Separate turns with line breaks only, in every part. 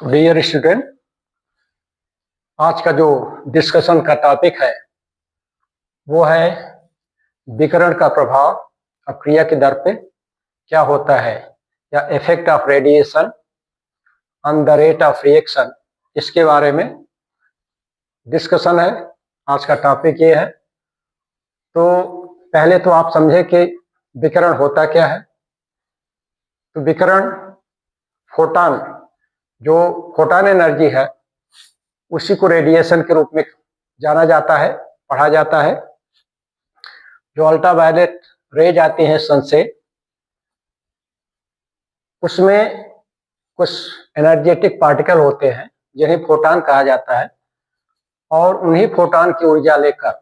Dear student, आज का जो डिस्कशन का टॉपिक है वो है विकिरण का प्रभाव अपक्रिया की दर पे क्या होता है या effect of radiation on the rate of reaction. इसके बारे में डिस्कशन है। आज का टॉपिक ये है। तो पहले तो आप समझे कि विकिरण होता क्या है। तो विकिरण फोटॉन, जो फोटॉन एनर्जी है, उसी को रेडिएशन के रूप में जाना जाता है, पढ़ा जाता है। जो अल्ट्रावायलेट रेज आती हैं सन से, उसमें कुछ एनर्जेटिक पार्टिकल होते हैं जिन्हें फोटॉन कहा जाता है, और उन्हीं फोटॉन की ऊर्जा लेकर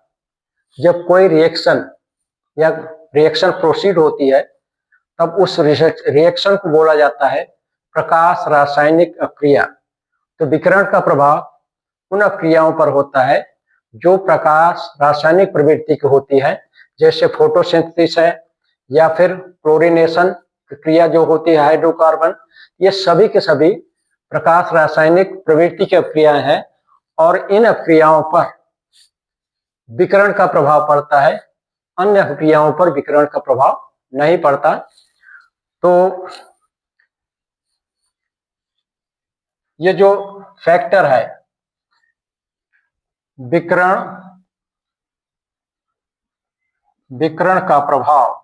जब कोई रिएक्शन या रिएक्शन प्रोसीड होती है, तब उस रिएक्शन को बोला जाता है प्रकाश रासायनिक अपक्रिया। तो विकिरण का प्रभाव उन अपक्रियाओं पर होता है जो प्रकाश रासायनिक प्रवृत्ति की होती है, जैसे फोटोसिंथेसिस है या फिर क्लोरीनेशन क्रिया जो होती है हाइड्रोकार्बन। ये सभी के सभी प्रकाश रासायनिक प्रवृत्ति की अपक्रियाएं हैं, और इन अपक्रियाओं पर विकिरण का प्रभाव पड़ता है, अन्य अपक्रियाओं पर विकिरण का प्रभाव नहीं पड़ता। तो ये जो फैक्टर है विकिरण का प्रभाव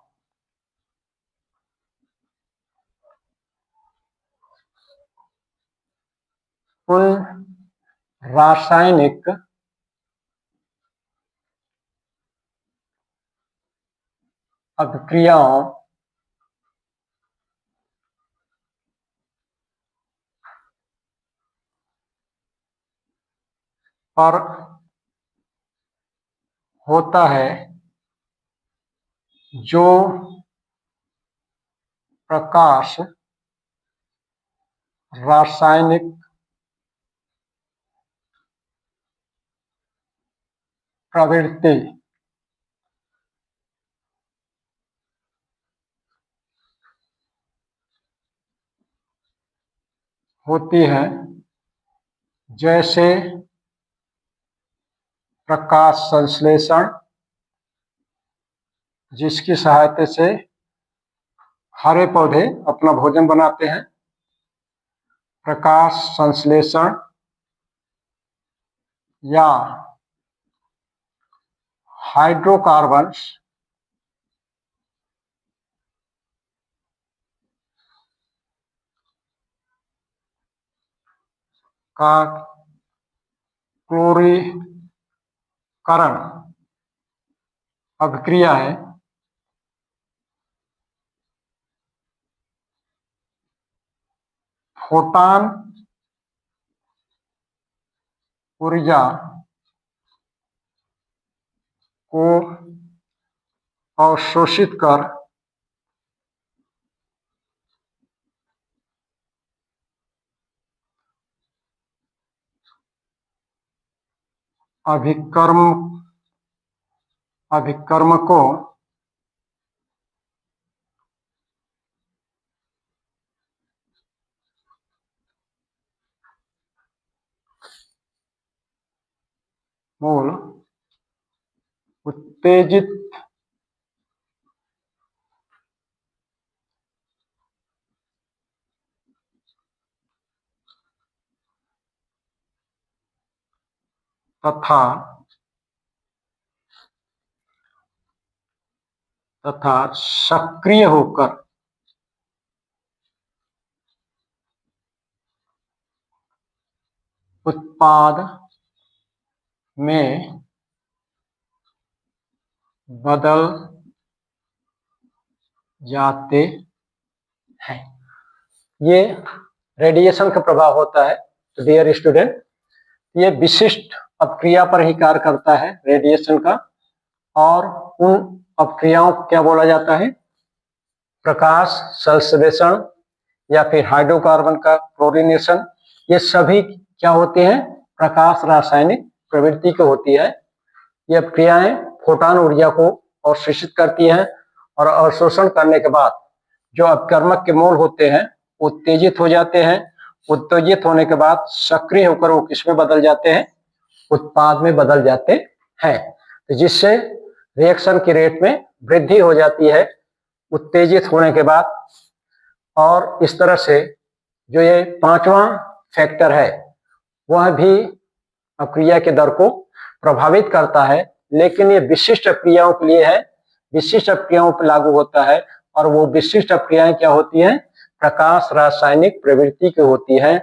उन रासायनिक अपक्रियाओं पर होता है जो प्रकाश रासायनिक प्रवृत्ति होती है, जैसे प्रकाश संश्लेषण, जिसकी सहायता से हरे पौधे अपना भोजन बनाते हैं। प्रकाश संश्लेषण या हाइड्रोकार्बन्स का क्लोरीकरण अभिक्रिया है। फोटॉन ऊर्जा को अवशोषित कर अभिकर्मकों मूल उत्तेजित तथा सक्रिय होकर उत्पाद में बदल जाते हैं। ये रेडिएशन का प्रभाव होता है। तो डियर स्टूडेंट, ये विशिष्ट अपक्रिया पर ही कार्य करता है रेडिएशन का, और उन अपक्रियाओं को क्या बोला जाता है? प्रकाश संश्लेषण या फिर हाइड्रोकार्बन का क्लोरीनेशन। ये सभी क्या होते हैं? प्रकाश रासायनिक प्रवृत्ति की होती है। ये अपक्रियाएं फोटॉन ऊर्जा को अवशोषित करती हैं, और अवशोषण करने के बाद जो अपकर्मक के मोल होते हैं उत्तेजित हो जाते हैं, उत्तेजित होने के बाद सक्रिय होकर वो किसमें बदल जाते हैं, उत्पाद में बदल जाते हैं, तो जिससे रिएक्शन की रेट में वृद्धि हो जाती है उत्तेजित होने के बाद। और इस तरह से जो ये पांचवा फैक्टर है वह भी अक्रिया की दर को प्रभावित करता है, लेकिन ये विशिष्ट क्रियाओं के लिए है, विशिष्ट क्रियाओं पर लागू होता है। और वो विशिष्ट क्रियाएं क्या होती हैं, प्रकाश रासायनिक प्रवृत्ति की होती है।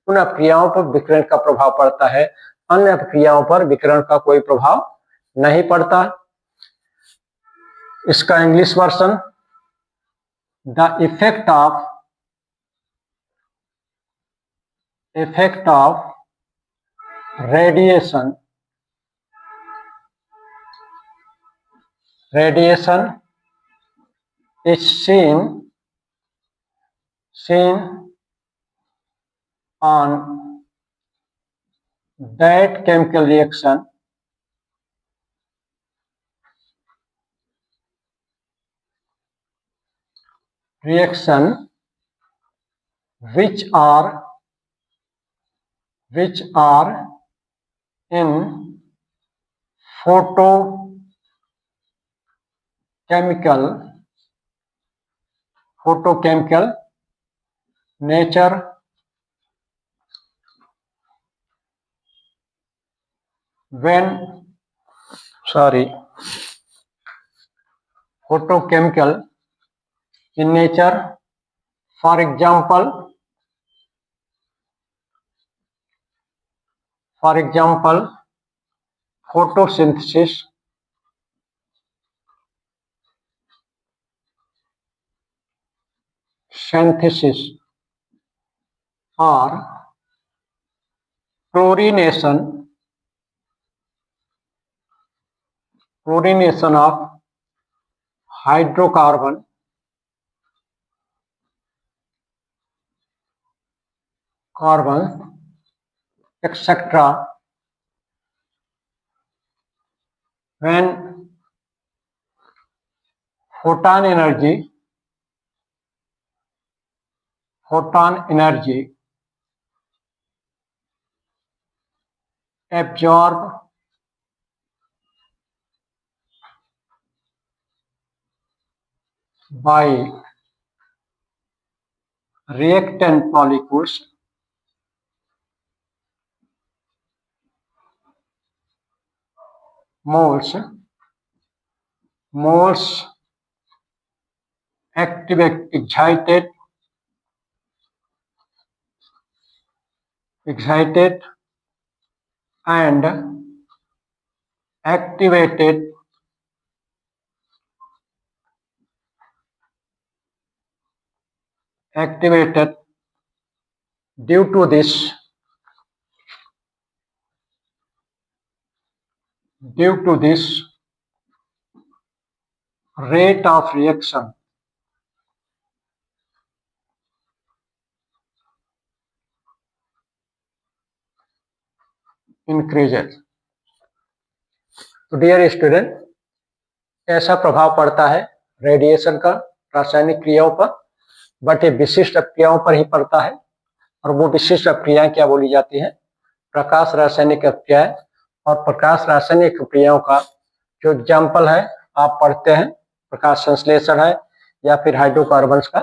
उन क्रियाओं पर विकिरण का प्रभाव पड़ता है, अन्य क्रियाओं पर विकिरण का कोई प्रभाव नहीं पड़ता। इसका English version, the effect of radiation is seen on that chemical reaction which are in photochemical nature photochemical in nature. For example, photosynthesis, or chlorination of hydrocarbon, etc. When photon energy absorbed by reactant molecules moles excited and activated due to this rate of reaction increases. तो dear student, ऐसा प्रभाव पड़ता है radiation का रासायनिक क्रियाओं पर, but ये विशिष्ट क्रियाओं पर ही पड़ता है। और वो विशिष्ट क्रियाएं क्या बोली जाती हैं, प्रकाश रासायनिक क्रियाएं। और प्रकाश रासायनिक क्रियाओं का जो एग्जाम्पल है आप पढ़ते हैं, प्रकाश संश्लेषण है या फिर हाइड्रोकार्बन्स का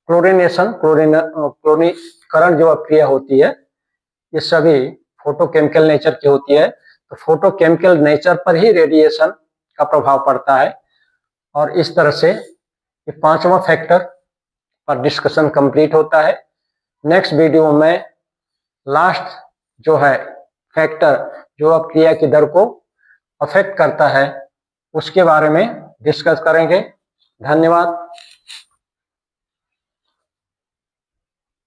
क्लोरीनीकरण जो क्रिया होती है, ये सभी फोटोकेमिकल नेचर की होती है। तो फोटोकेमिकल नेचर पर ही रेडिएशन का प्रभाव पड़ता है। और इस तरह से ये पांचवा फैक्टर पर डिस्कशन कंप्लीट होता है। नेक्स्ट वीडियो में लास्ट जो है फैक्टर जो क्रिया की दर को अफेक्ट करता है उसके बारे में डिस्कस करेंगे। धन्यवाद।